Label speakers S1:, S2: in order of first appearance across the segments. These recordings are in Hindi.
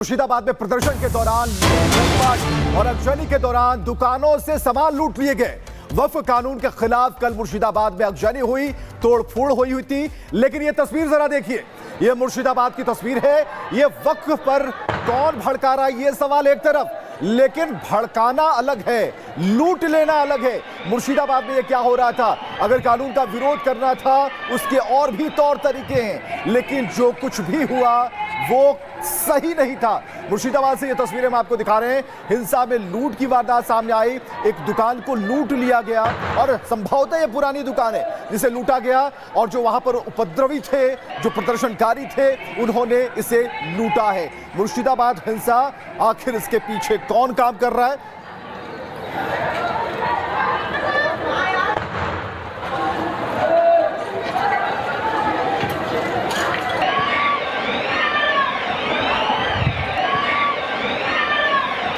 S1: मुर्शिदाबाद में प्रदर्शन के दौरान लूटपाट और अगजनी के दौरान दुकानों से सामान लूट लिए गए। वक्फ कानून के खिलाफ कल मुर्शिदाबाद में अगजनी हुई, तोड़फोड़ हुई थी। लेकिन ये तस्वीर जरा देखिए, ये मुर्शिदाबाद की तस्वीर है। ये वक्फ पर कौन भड़का रहा है ये सवाल एक तरफ, लेकिन भड़काना अलग है, लूट लेना अलग है। मुर्शिदाबाद में ये क्या हो रहा था? अगर कानून का विरोध करना था उसके और भी तौर तरीके हैं, लेकिन जो कुछ भी हुआ वो सही नहीं था। मुर्शिदाबाद से ये तस्वीरें हम आपको दिखा रहे हैं। हिंसा में लूट की वारदात सामने आई, एक दुकान को लूट लिया गया और संभवतः ये पुरानी दुकान है जिसे लूटा गया, और जो वहां पर उपद्रवी थे, जो प्रदर्शनकारी थे, उन्होंने इसे लूटा है। मुर्शिदाबाद हिंसा, आखिर इसके पीछे कौन काम कर रहा है?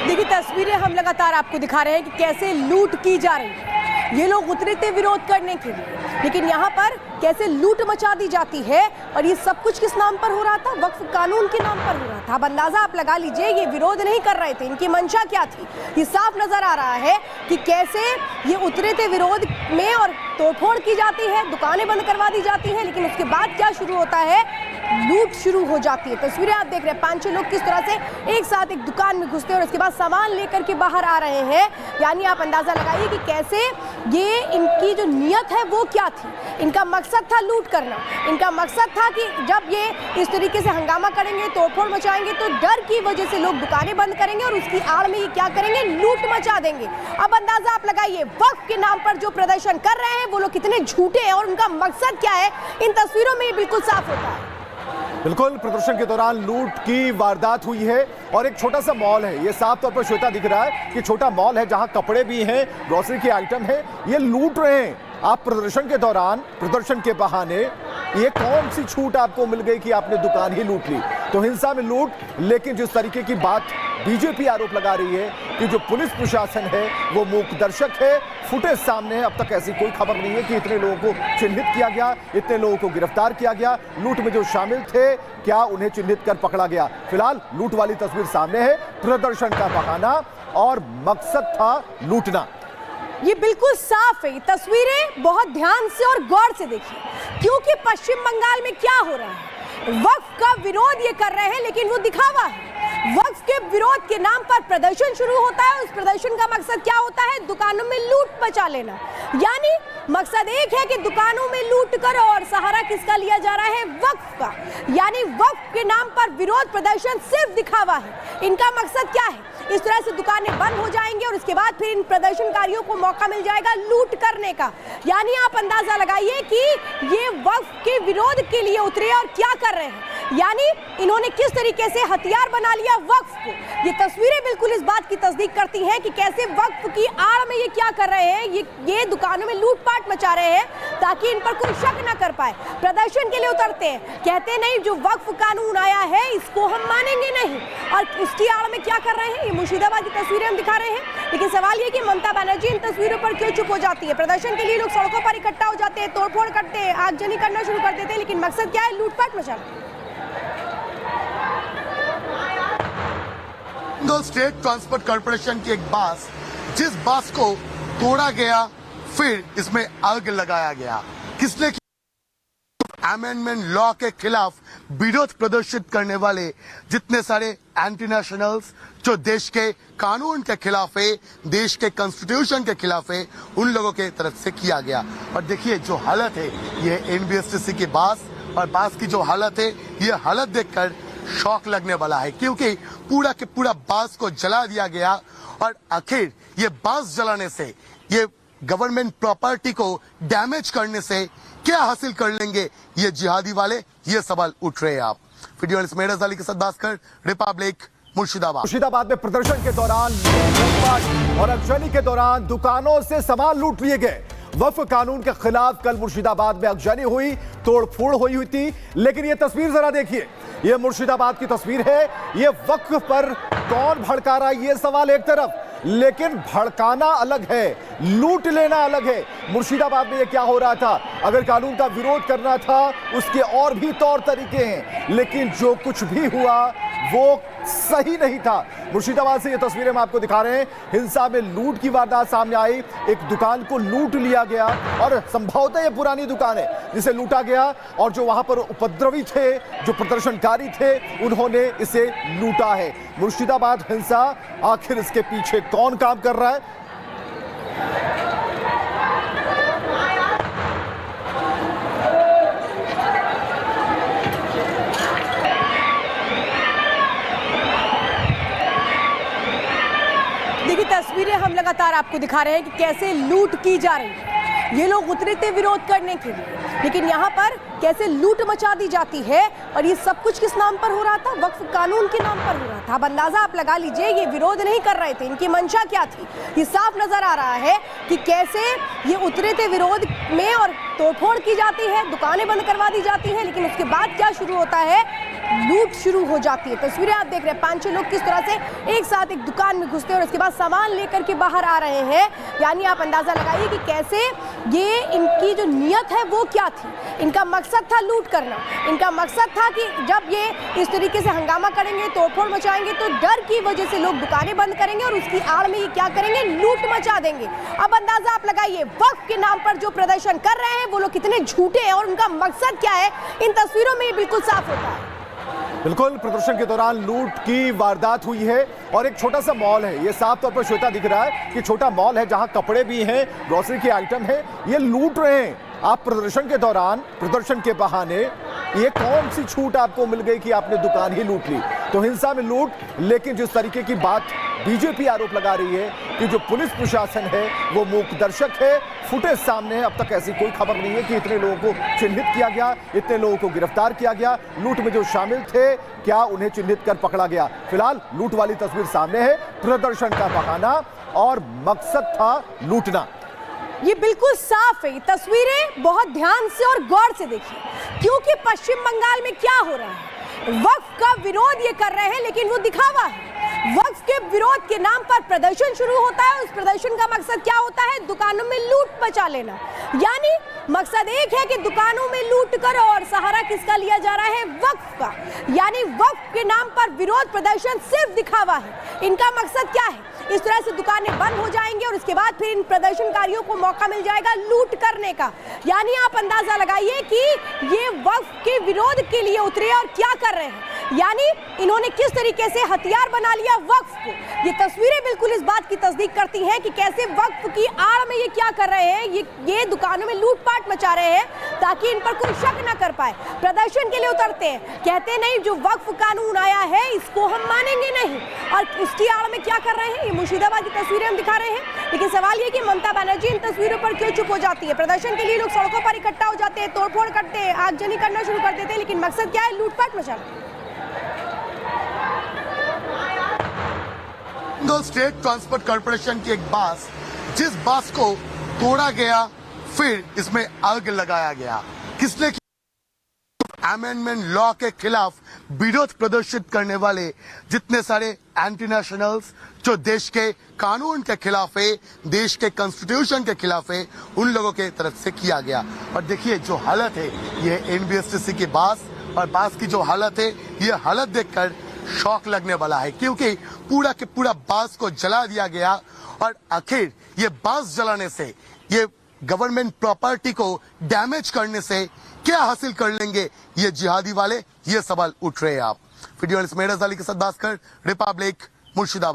S2: देखिए, तस्वीरें हम लगातार आपको दिखा रहे हैं कि कैसे लूट की जा रही है। ये लोग उतरे थे विरोध करने के लिए, लेकिन यहाँ पर कैसे लूट मचा दी जाती है। और ये सब कुछ किस नाम पर हो रहा था? वक्फ कानून के नाम पर हो रहा था। अब अंदाजा आप लगा लीजिए, ये विरोध नहीं कर रहे थे, इनकी मंशा क्या थी। ये साफ नजर आ रहा है कि कैसे ये उतरे थे विरोध में और तोड़फोड़ की जाती है, दुकानें बंद करवा दी जाती है, लेकिन उसके बाद क्या शुरू होता है? लूट शुरू हो जाती है। तस्वीरें आप देख रहे हैं, 5-6 लोग किस तरह से एक साथ एक दुकान में घुसते हैं और उसके बाद सामान लेकर के बाहर आ रहे हैं। यानी आप अंदाजा लगाइए कि कैसे ये इनकी जो नियत है वो क्या थी। इनका मकसद था लूट करना। इनका मकसद था कि जब ये इस तरीके से हंगामा करेंगे, तोड़फोड़ मचाएंगे, तो डर की वजह से लोग दुकानें बंद करेंगे और उसकी आड़ में ये क्या करेंगे? लूट मचा देंगे। अब अंदाजा आप लगाइए, वक्फ के नाम पर जो प्रदर्शन कर रहे हैं वो लोग कितने झूठे हैं और उनका मकसद क्या है। इन तस्वीरों में ये बिल्कुल साफ होता है।
S1: बिल्कुल, प्रदर्शन के दौरान लूट की वारदात हुई है और एक छोटा सा मॉल है। ये साफ तौर पर श्वेता दिख रहा है कि छोटा मॉल है जहां कपड़े भी हैं, ग्रोसरी के आइटम है। ये लूट रहे हैं। आप प्रदर्शन के दौरान, प्रदर्शन के बहाने ये कौन सी छूट आपको मिल गई कि आपने दुकान ही लूट ली? तो हिंसा में लूट, लेकिन जिस तरीके की बात बीजेपी आरोप लगा रही है कि जो पुलिस प्रशासन है वो मूक दर्शक है। फुटेज सामने है, अब तक ऐसी कोई खबर नहीं है कि इतने लोगों को चिन्हित किया गया, इतने लोगों को गिरफ्तार किया गया। लूट में जो शामिल थे, क्या उन्हें चिन्हित कर पकड़ा गया? फिलहाल लूट वाली तस्वीर सामने है। प्रदर्शन का बहाना और मकसद था लूटना।
S2: ये बिल्कुल साफ है। ये तस्वीरें बहुत ध्यान से और गौर से देखिए, क्योंकि पश्चिम बंगाल में क्या हो रहा है? वक्फ का विरोध ये कर रहे हैं, लेकिन वो दिखावा है। वक्फ के विरोध के नाम पर प्रदर्शन शुरू होता है। उस प्रदर्शन का मकसद क्या होता है? दुकानों में लूट मचा लेना। यानी मकसद एक है कि दुकानों में लूट कर, और सहारा किसका लिया जा रहा है? वक्फ का। यानी वक्फ के नाम पर विरोध प्रदर्शन सिर्फ दिखावा है। इनका मकसद क्या है? इस तरह से दुकानें बंद हो जाएंगी और उसके बाद फिर इन प्रदर्शनकारियों को मौका मिल जाएगा लूट करने का। यानी आप अंदाजा लगाइए कि ये वक्फ के विरोध के लिए उतरे और क्या कर रहे हैं। यानी इन्होंने किस तरीके से हथियार बना लिया वक्फ को। ये तस्वीरें बिल्कुल इस बात की तस्दीक करती हैं कि कैसे वक्फ की आड़ में ये क्या कर रहे हैं। ये दुकानों में लूटपाट मचा रहे हैं ताकि इन पर कोई शक ना कर पाए। प्रदर्शन के लिए उतरते हैं, कहते नहीं जो वक्फ कानून आया है इसको हम मानेंगे नहीं, और इसकी आड़ में क्या कर रहे हैं। ये मुर्शिदाबाद की तस्वीरें हम दिखा रहे हैं, लेकिन सवाल ये कि ममता बनर्जी इन तस्वीरों पर क्यों चुप हो जाती है? प्रदर्शन के लिए लोग सड़कों पर इकट्ठा हो जाते हैं, तोड़फोड़ करते हैं, आगजनी करना शुरू कर देते हैं, लेकिन मकसद क्या है? लूटपाट मचाना।
S3: स्टेट ट्रांसपोर्ट कॉर्पोरेशन की एक बस, जिस बस को तोड़ा गया, फिर इसमें आग लगाया गया। किसने? अमेंडमेंट लॉ के खिलाफ विरोध प्रदर्शित करने वाले जितने सारे एंटी नेशनल्स, जो देश के कानून के खिलाफ है, देश के कॉन्स्टिट्यूशन के खिलाफ है, उन लोगों के तरफ से किया गया। और देखिए जो हालत है, ये एनबीएसटीसी की बस और बस की जो हालत है, ये हालत देखकर शौक लगने वाला है, क्योंकि पूरा के पूरा बस को जला दिया गया। और आखिर ये बस जलाने से, ये गवर्नमेंट प्रॉपर्टी को डैमेज करने से क्या हासिल कर लेंगे ये जिहादी वाले? ये सवाल उठ रहे हैं। आप वीडियो मेहराज अली के साथ भास्कर, रिपब्लिक, मुर्शिदाबाद।
S1: मुर्शिदाबाद में प्रदर्शन के दौरान लूटपाट और अगजनी के दौरान दुकानों से सामान लूट लिए गए। वक्फ कानून के खिलाफ कल मुर्शिदाबाद में अगजनी हुई, तोड़फोड़ हुई थी। लेकिन ये तस्वीर जरा देखिए, ये मुर्शिदाबाद की तस्वीर है। ये वक्फ पर कौन भड़का रहा है ये सवाल एक तरफ, लेकिन भड़काना अलग है, लूट लेना अलग है। मुर्शिदाबाद में ये क्या हो रहा था? अगर कानून का विरोध करना था उसके और भी तौर तरीके हैं, लेकिन जो कुछ भी हुआ वो सही नहीं था। मुर्शिदाबाद से ये तस्वीरें हम आपको दिखा रहे हैं। हिंसा में लूट की वारदात सामने आई, एक दुकान को लूट लिया गया और संभवतः ये पुरानी दुकान है जिसे लूटा गया और जो वहां पर उपद्रवी थे, जो प्रदर्शनकारी थे, उन्होंने इसे लूटा है। मुर्शिदाबाद हिंसा, आखिर इसके पीछे कौन काम कर रहा है?
S2: देखिए, तस्वीरें हम लगातार आपको दिखा रहे हैं कि कैसे लूट की जा रही है। ये लोग उतरे थे विरोध करने के लिए, लेकिन यहाँ पर कैसे लूट मचा दी जाती है। और ये सब कुछ किस नाम पर हो रहा था? वक्फ कानून के नाम पर हो रहा था। अब अंदाजा आप लगा लीजिए, ये विरोध नहीं कर रहे थे, इनकी मंशा क्या थी। ये साफ नजर आ रहा है कि कैसे ये उतरे थे विरोध में और तोड़फोड़ की जाती है, दुकानें बंद करवा दी जाती है, लेकिन उसके बाद क्या शुरू होता है? लूट शुरू हो जाती है। तस्वीरें आप देख रहे हैं, 5-6 लोग किस तरह से एक साथ एक दुकान में घुसते हैं और उसके बाद सामान लेकर के बाहर आ रहे हैं। यानी आप अंदाजा लगाइए कि कैसे ये इनकी जो नियत है वो क्या थी। इनका मकसद था लूट करना। इनका मकसद था कि जब ये इस तरीके से हंगामा करेंगे, तोड़फोड़ मचाएंगे, तो डर की वजह से लोग दुकानें बंद करेंगे और उसकी आड़ में ये क्या करेंगे? लूट मचा देंगे। अब अंदाजा आप लगाइए, वक्फ के नाम पर जो प्रदर्शन कर रहे हैं वो लोग कितने झूठे हैं और उनका मकसद क्या है। इन तस्वीरों में ये बिल्कुल साफ होता है।
S1: बिल्कुल, प्रदर्शन के दौरान लूट की वारदात हुई है और एक छोटा सा मॉल है। ये साफ तौर पर श्वेता दिख रहा है कि छोटा मॉल है जहां कपड़े भी हैं, ग्रोसरी के आइटम है। ये लूट रहे हैं। आप प्रदर्शन के दौरान, प्रदर्शन के बहाने ये कौन सी छूट आपको मिल गई कि आपने दुकान ही लूट ली? तो हिंसा में लूट, लेकिन जिस तरीके की बात बीजेपी आरोप लगा रही है कि जो पुलिस प्रशासन है वो मूक दर्शक है। फुटेज सामने है, अब तक ऐसी कोई खबर नहीं है कि इतने लोगों को चिन्हित किया गया, इतने लोगों को गिरफ्तार किया गया। लूट में जो शामिल थे, क्या उन्हें चिन्हित कर पकड़ा गया? फिलहाल लूट वाली तस्वीर सामने है। प्रदर्शन का बहाना और मकसद था लूटना।
S2: ये बिल्कुल साफ है। ये तस्वीरें बहुत ध्यान से और गौर से देखिए, क्योंकि पश्चिम बंगाल में क्या हो रहा है? वक्फ का विरोध ये कर रहे हैं, लेकिन वो दिखावा है। वक्फ के विरोध के नाम पर प्रदर्शन शुरू होता है। उस प्रदर्शन का मकसद क्या होता है? दुकानों में लूट मचा लेना। यानी मकसद एक है कि दुकानों में लूट कर, और सहारा किसका लिया जा रहा है? वक्फ का। यानी वक्फ के नाम पर विरोध प्रदर्शन सिर्फ दिखावा है। इनका मकसद क्या है? इस तरह से दुकानें बंद हो जाएंगी और उसके बाद फिर इन प्रदर्शनकारियों को मौका मिल जाएगा लूट करने का। यानी आप अंदाजा लगाइए कि ये वक्फ के विरोध के लिए उतरे और क्या कर रहे हैं। यानी इन्होंने किस तरीके से हथियार बना लिया वक्फ को। ये तस्वीरें बिल्कुल इस बात की तस्दीक करती हैं कि कैसे वक्फ की आड़ में ये क्या कर रहे हैं। ये दुकानों में लूटपाट मचा रहे हैं ताकि इन पर कोई शक ना कर पाए। प्रदर्शन के लिए उतरते हैं, कहते नहीं जो वक्फ कानून आया है इसको हम मानेंगे नहीं, और इसकी आड़ में क्या कर रहे हैं। ये मुर्शिदाबाद की तस्वीरें हम दिखा रहे हैं, लेकिन सवाल ये कि ममता बनर्जी इन तस्वीरों पर क्यों चुप हो जाती है। प्रदर्शन के लिए लोग सड़कों पर इकट्ठा हो जाते हैं, तोड़फोड़ करते हैं, आगजनी करना शुरू कर देते हैं, लेकिन मकसद क्या है? लूटपाट मचाना।
S3: स्टेट ट्रांसपोर्ट कॉर्पोरेशन की एक बस, जिस बस को तोड़ा गया, फिर इसमें आग लगाया गया, किसने? अमेंडमेंट लॉ के खिलाफ विरोध प्रदर्शित करने वाले जितने सारे एंटी नेशनल्स, जो देश के कानून के खिलाफ है, देश के कॉन्स्टिट्यूशन के खिलाफ है, उन लोगों के तरफ से किया गया। और देखिए जो हालत है, ये एनबीएसटीसी की बस और बस की जो हालत है, ये हालत देखकर शौक लगने वाला है, क्योंकि पूरा के पूरा बस को जला दिया गया। और आखिर ये बस जलाने से, ये गवर्नमेंट प्रॉपर्टी को डैमेज करने से क्या हासिल कर लेंगे ये जिहादी वाले? ये सवाल उठ रहे हैं। आप वीडियो मेहराज अली के साथ भास्कर, रिपब्लिक, मुर्शिदाबाद।